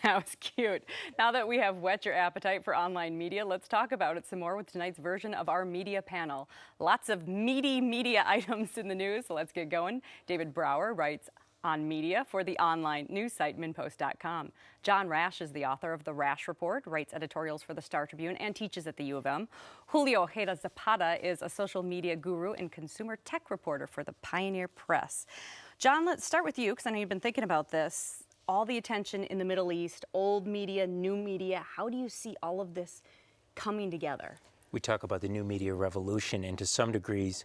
That was cute. Now that we have whet your appetite for online media, let's talk about it some more with tonight's version of our media panel. Lots of meaty media items in the news, so let's get going. David Brower writes on media for the online news site minpost.com. John Rash is the author of The Rash Report, writes editorials for the Star Tribune, and teaches at the U of M. Julio Ojeda-Zapata is a social media guru and consumer tech reporter for the Pioneer Press. John, let's start with you, because I know you've been thinking about this. All the attention in the Middle East, old media, new media. How do you see all of this coming together? We talk about the new media revolution, and to some degrees,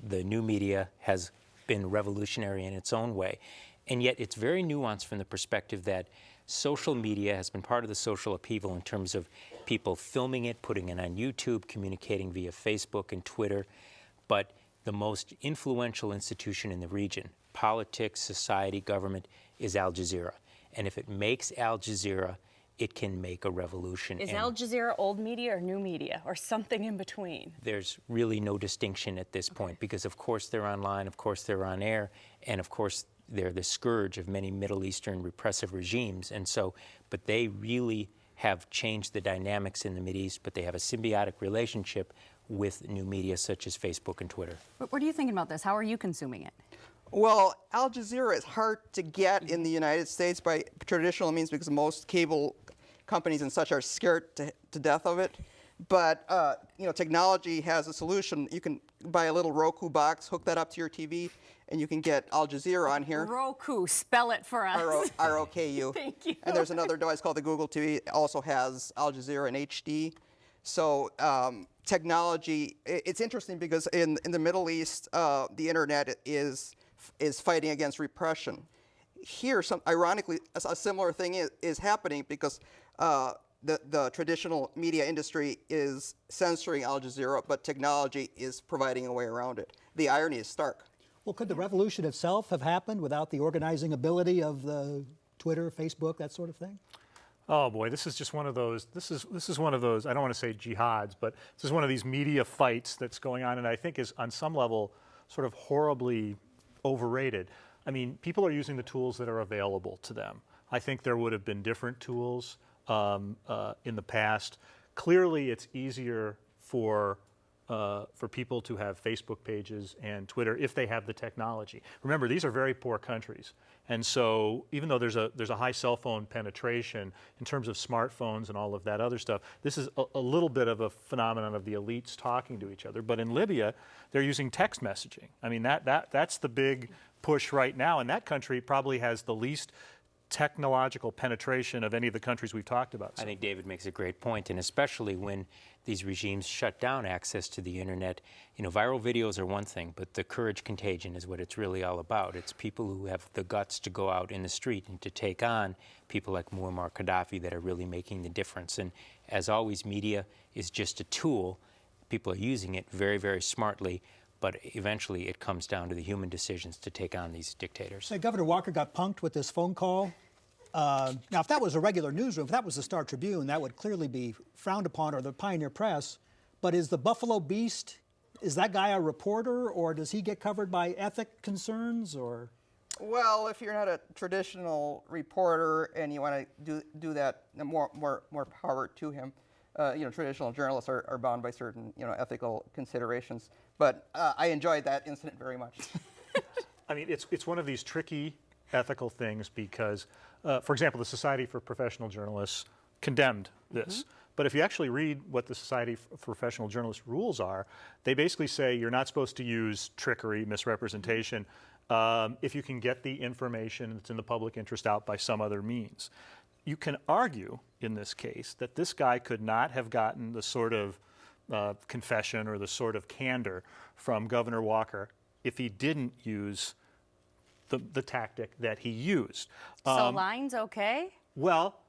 the new media has been revolutionary in its own way. And yet it's very nuanced from the perspective that social media has been part of the social upheaval in terms of people filming it, putting it on YouTube, communicating via Facebook and Twitter. But the most influential institution in the region, politics, society, government, is Al Jazeera. And if it makes Al Jazeera, it can make a revolution. Is Al Jazeera old media or new media, or something in between? There's really no distinction at this point, because of course they're online, of course they're on air, and of course they're the scourge of many Middle Eastern repressive regimes. And so, but they really have changed the dynamics in the Mideast, but they have a symbiotic relationship with new media such as Facebook and Twitter. What are you thinking about this? How are you consuming it? Well, Al Jazeera is hard to get in the United States by traditional means because most cable companies and such are scared to death of it. But technology has a solution. You can buy a little Roku box, hook that up to your TV, and you can get Al Jazeera on here. Roku, spell it for us. R-O-K-U. Thank you. And there's another device called the Google TV. It also has Al Jazeera in HD. So technology, it's interesting because in the Middle East, the internet is fighting against repression. Here, ironically, a similar thing is happening because the traditional media industry is censoring Al Jazeera, but technology is providing a way around it. The irony is stark. Well, could the revolution itself have happened without the organizing ability of the Twitter, Facebook, that sort of thing? Oh boy, this is just one of those. This is one of those. I don't want to say jihads, but this is one of these media fights that's going on, and I think is on some level sort of horribly overrated. I mean, people are using the tools that are available to them. I think there would have been different tools in the past. Clearly, it's easier for people to have Facebook pages and Twitter if they have the technology. Remember, these are very poor countries, and so even though there's a high cell phone penetration in terms of smartphones and all of that other stuff, this is a little bit of a phenomenon of the elites talking to each other. But in Libya, they're using text messaging. I mean, that's the big push right now, and that country probably has the least technological penetration of any of the countries we've talked about. I think David makes a great point, and especially when these regimes shut down access to the internet. You know, viral videos are one thing, but the courage contagion is what it's really all about. It's people who have the guts to go out in the street and to take on people like Muammar Gaddafi that are really making the difference. And as always, media is just a tool. People are using it very, very smartly, but eventually it comes down to the human decisions to take on these dictators. Say, Governor Walker got punked with this phone call. Now, if that was a regular newsroom, if that was the Star Tribune, that would clearly be frowned upon, or the Pioneer Press. But is the Buffalo Beast, is that guy a reporter, or does he get covered by ethic concerns, or? Well, if you're not a traditional reporter and you want to do that, more power to him. Traditional journalists are bound by certain, ethical considerations. But I enjoyed that incident very much. I mean, it's one of these tricky ethical things because, for example, the Society for Professional Journalists condemned this. Mm-hmm. But if you actually read what the Society for Professional Journalists rules are, they basically say you're not supposed to use trickery, misrepresentation, if you can get the information that's in the public interest out by some other means. You can argue in this case that this guy could not have gotten the sort of confession or the sort of candor from Governor Walker if he didn't use the tactic that he used. So lying's okay? Well,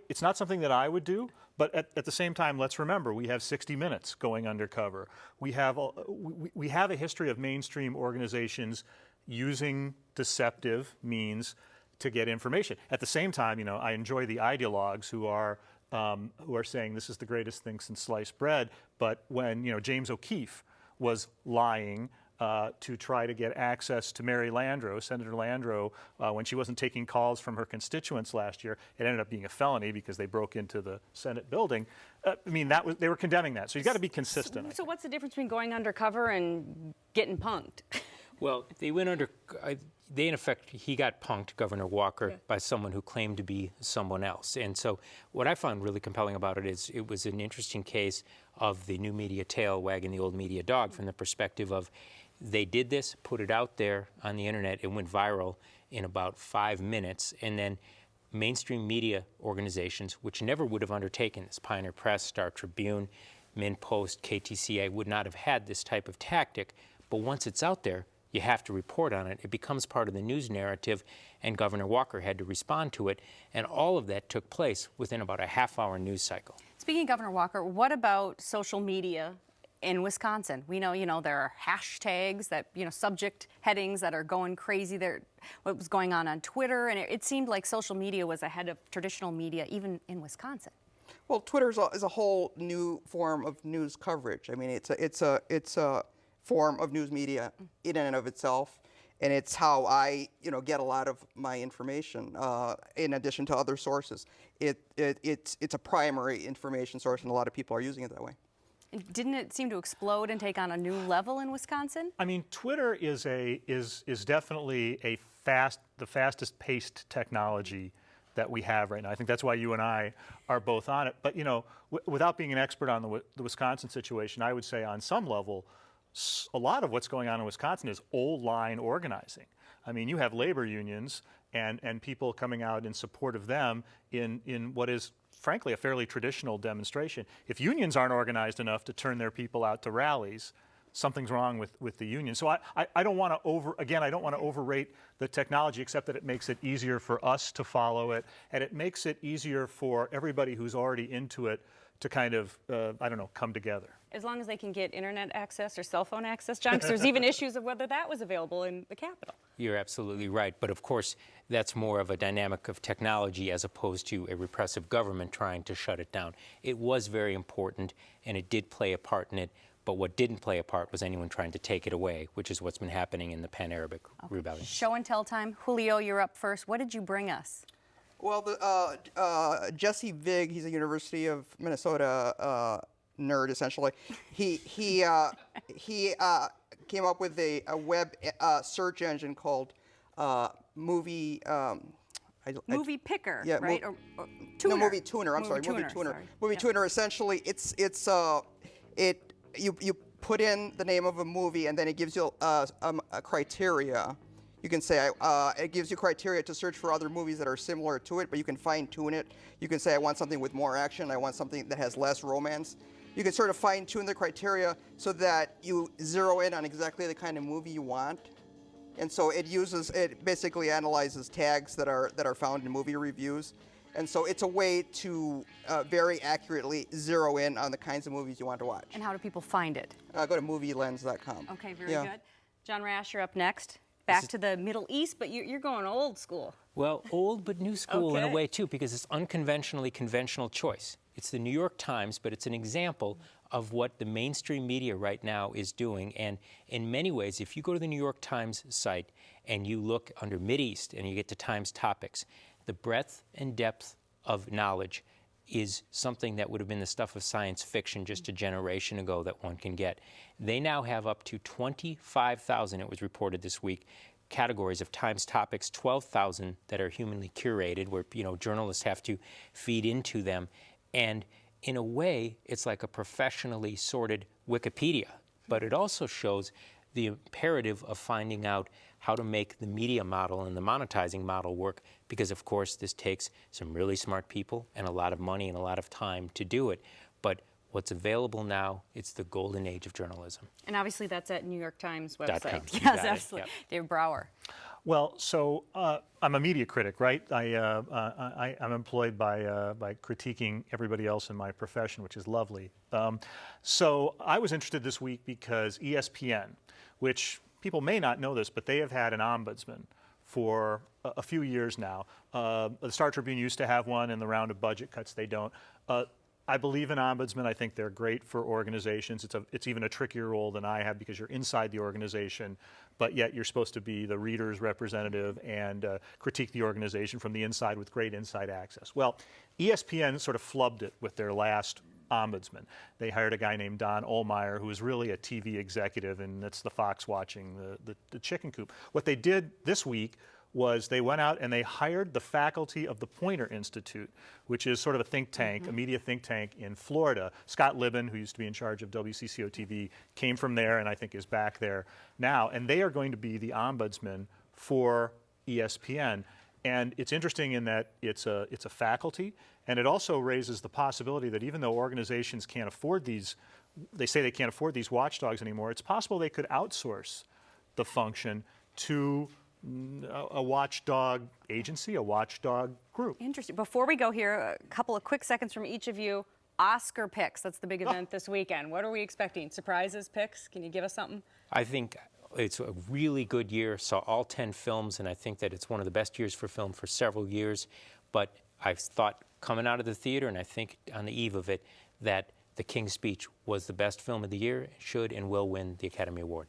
it's not something that I would do, but at the same time, let's remember, we have 60 Minutes going undercover. We have a history of mainstream organizations using deceptive means to get information. At the same time, I enjoy the ideologues who are saying this is the greatest thing since sliced bread. But when James O'Keefe was lying to try to get access to Mary Landrieu, Senator Landrieu, when she wasn't taking calls from her constituents last year. It ended up being a felony because they broke into the Senate building. I mean, they were condemning that. So you've got to be consistent. So what's the difference between going undercover and getting punked? Well, they went under. They in effect, he got punked, Governor Walker, by someone who claimed to be someone else. And so, what I found really compelling about it is it was an interesting case of the new media tail wagging the old media dog, from the perspective of they did this, put it out there on the internet, it went viral in about 5 minutes, and then mainstream media organizations, which never would have undertaken this, Pioneer Press, Star Tribune, MinnPost, KTCA, would not have had this type of tactic. But once it's out there, you have to report on it. It becomes part of the news narrative, and Governor Walker had to respond to it. And all of that took place within about a half-hour news cycle. Speaking of Governor Walker, what about social media in Wisconsin? We know, there are hashtags that, subject headings that are going crazy. What was going on Twitter, and it seemed like social media was ahead of traditional media, even in Wisconsin. Well, Twitter is a whole new form of news coverage. I mean, it's a form of news media in and of itself, and it's how I get a lot of my information. In addition to other sources, it's a primary information source, and a lot of people are using it that way. Didn't it seem to explode and take on a new level in Wisconsin? I mean, Twitter is definitely the fastest paced technology that we have right now. I think that's why you and I are both on it. But without being an expert on the Wisconsin situation, I would say on some level, a lot of what's going on in Wisconsin is old line organizing. I mean, you have labor unions and people coming out in support of them in what is, frankly, a fairly traditional demonstration. If unions aren't organized enough to turn their people out to rallies, something's wrong with the union. So I don't want to overrate the technology, except that it makes it easier for us to follow it, and it makes it easier for everybody who's already into it to kind of, come together. As long as they can get internet access or cell phone access, John, because there's even issues of whether that was available in the Capitol. You're absolutely right. But of course, that's more of a dynamic of technology as opposed to a repressive government trying to shut it down. It was very important, and it did play a part in it. But what didn't play a part was anyone trying to take it away, which is what's been happening in the Pan-Arabic rebellion. Show and tell time. Julio, you're up first. What did you bring us? Well, Jesse Vig, he's a University of Minnesota nerd, essentially. He came up with a web search engine called Movie. Movie Picker, yeah, right? Or Tuner. No, Movie Tuner. I'm sorry, Movie Tuner. Movie Tuner. Essentially, you put in the name of a movie, and then it gives you a criteria. You can say, it gives you criteria to search for other movies that are similar to it, but you can fine-tune it. You can say, I want something with more action. I want something that has less romance. You can sort of fine-tune the criteria so that you zero in on exactly the kind of movie you want. And so it basically analyzes tags that are found in movie reviews. And so it's a way to very accurately zero in on the kinds of movies you want to watch. And how do people find it? Go to movielens.com. Okay, very good. John Rash, you're up next. Back to the Middle East, but you're going old school. Well, old but new school in a way, too, because it's unconventionally conventional choice. It's the New York Times, but it's an example of what the mainstream media right now is doing. And in many ways, if you go to the New York Times site and you look under Mideast and you get to Times topics, the breadth and depth of knowledge is something that would have been the stuff of science fiction just a generation ago that one can get. They now have up to 25,000, it was reported this week, categories of Times topics, 12,000 that are humanly curated, where journalists have to feed into them. And in a way, it's like a professionally sorted Wikipedia. But it also shows the imperative of finding out how to make the media model and the monetizing model work, because of course this takes some really smart people and a lot of money and a lot of time to do it. But what's available now, it's the golden age of journalism. And obviously that's at New York Times website. Yes, absolutely. Yep. David Brower. Well, so I'm a media critic, right? I'm employed by critiquing everybody else in my profession, which is lovely. So I was interested this week because ESPN, which people may not know this, but they have had an ombudsman for a few years now. The Star Tribune used to have one. In the round of budget cuts, they don't. I believe in ombudsmen. I think they're great for organizations. It's even a trickier role than I have because you're inside the organization, but yet you're supposed to be the reader's representative and critique the organization from the inside with great inside access. Well, ESPN sort of flubbed it with their last ombudsman. They hired a guy named Don Ohlmeyer, who is really a TV executive, and that's the fox watching the chicken coop. What they did this week was they went out and they hired the faculty of the Poynter Institute, which is sort of a think tank, a media think tank in Florida. Scott Libin, who used to be in charge of WCCO-TV, came from there and I think is back there now. And they are going to be the ombudsman for ESPN. And it's interesting in that it's a faculty, and it also raises the possibility that even though organizations can't afford these, they say they can't afford these watchdogs anymore, it's possible they could outsource the function to a watchdog agency, a watchdog group. Interesting. Before we go here, a couple of quick seconds from each of you. Oscar picks. That's the big event this weekend. What are we expecting? Surprises, picks? Can you give us something? I think it's a really good year. Saw all 10 films, and I think that it's one of the best years for film for several years. But I've thought coming out of the theater, and I think on the eve of it, that The King's Speech was the best film of the year, should and will win the Academy Award.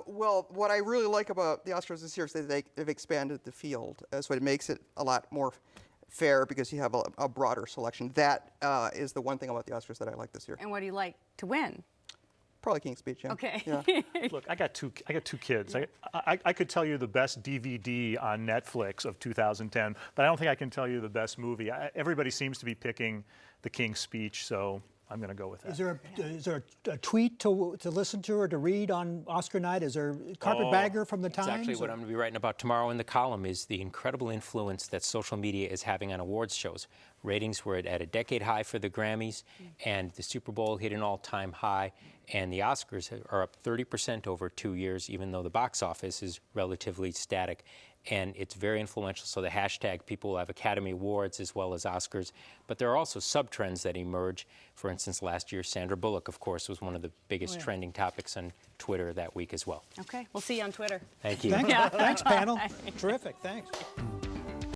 Well, what I really like about the Oscars this year is that they've expanded the field, so it makes it a lot more fair because you have a broader selection. That is the one thing about the Oscars that I like this year. And what do you like to win? Probably King's Speech, yeah. Okay. Yeah. Look, I got two kids. I could tell you the best DVD on Netflix of 2010, but I don't think I can tell you the best movie. Everybody seems to be picking The King's Speech, so I'm going to go with that. Is there a tweet to listen to or to read on Oscar night? Is there carpetbagger from the Times? That's actually what I'm going to be writing about tomorrow in the column, is the incredible influence that social media is having on awards shows. Ratings were at a decade high for the Grammys, and the Super Bowl hit an all-time high, and the Oscars are up 30% over 2 years, even though the box office is relatively static. And it's very influential, so the hashtag, people will have Academy Awards as well as Oscars. But there are also sub-trends that emerge. For instance, last year, Sandra Bullock, of course, was one of the biggest trending topics on Twitter that week as well. Okay, we'll see you on Twitter. Thank you. Thanks, panel. Terrific, thanks.